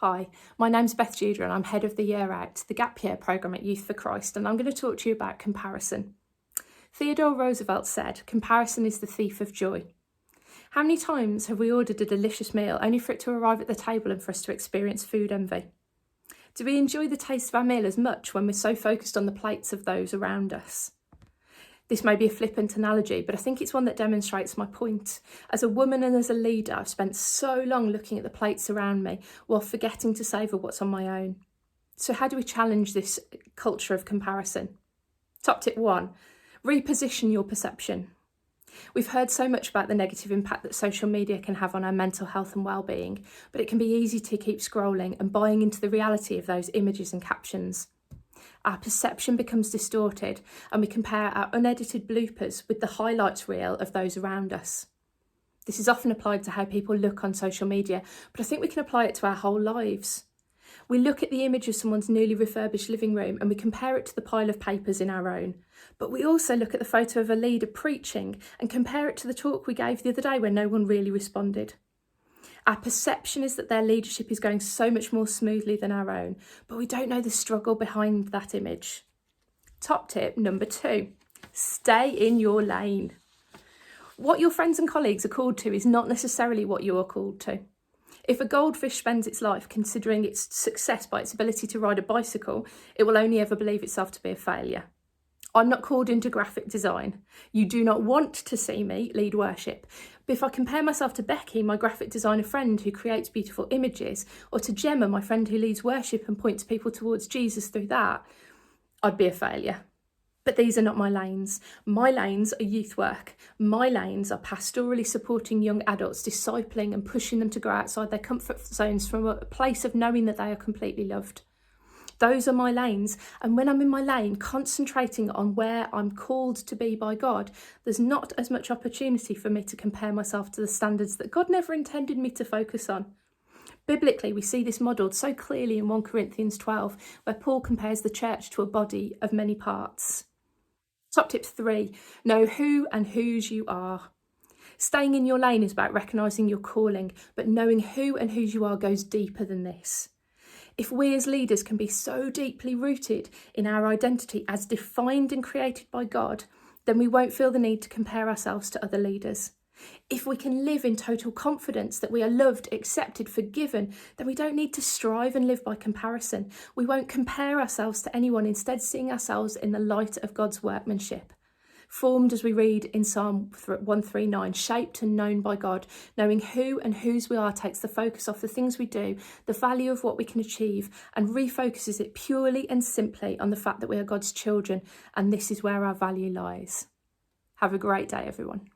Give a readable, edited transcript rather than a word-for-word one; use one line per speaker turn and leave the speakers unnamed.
Hi, my name's Beth Duder and I'm head of the Year Out, the Gap Year programme at Youth for Christ, and I'm going to talk to you about comparison. Theodore Roosevelt said, "Comparison is the thief of joy." How many times have we ordered a delicious meal only for it to arrive at the table and for us to experience food envy? Do we enjoy the taste of our meal as much when we're so focused on the plates of those around us? This may be a flippant analogy, but I think it's one that demonstrates my point. As a woman and as a leader, I've spent so long looking at the plates around me while forgetting to savour what's on my own. So how do we challenge this culture of comparison? Top tip 1, reposition your perception. We've heard so much about the negative impact that social media can have on our mental health and well-being, but it can be easy to keep scrolling and buying into the reality of those images and captions. Our perception becomes distorted and we compare our unedited bloopers with the highlights reel of those around us. This is often applied to how people look on social media, but I think we can apply it to our whole lives. We look at the image of someone's newly refurbished living room and we compare it to the pile of papers in our own. But we also look at the photo of a leader preaching and compare it to the talk we gave the other day when no one really responded. Our perception is that their leadership is going so much more smoothly than our own, but we don't know the struggle behind that image. Top tip number 2, stay in your lane. What your friends and colleagues are called to is not necessarily what you are called to. If a goldfish spends its life considering its success by its ability to ride a bicycle, it will only ever believe itself to be a failure. I'm not called into graphic design. You do not want to see me lead worship. But if I compare myself to Becky, my graphic designer friend who creates beautiful images, or to Gemma, my friend who leads worship and points people towards Jesus through that, I'd be a failure. But these are not my lanes. My lanes are youth work. My lanes are pastorally supporting young adults, discipling and pushing them to go outside their comfort zones from a place of knowing that they are completely loved. Those are my lanes, and when I'm in my lane, concentrating on where I'm called to be by God, there's not as much opportunity for me to compare myself to the standards that God never intended me to focus on. Biblically, we see this modelled so clearly in 1 Corinthians 12, where Paul compares the church to a body of many parts. Top tip 3, know who and whose you are. Staying in your lane is about recognising your calling, but knowing who and whose you are goes deeper than this. If we as leaders can be so deeply rooted in our identity as defined and created by God, then we won't feel the need to compare ourselves to other leaders. If we can live in total confidence that we are loved, accepted, forgiven, then we don't need to strive and live by comparison. We won't compare ourselves to anyone, instead seeing ourselves in the light of God's workmanship. Formed, as we read in Psalm 139, shaped and known by God, knowing who and whose we are takes the focus off the things we do, the value of what we can achieve, and refocuses it purely and simply on the fact that we are God's children, and this is where our value lies. Have a great day, everyone.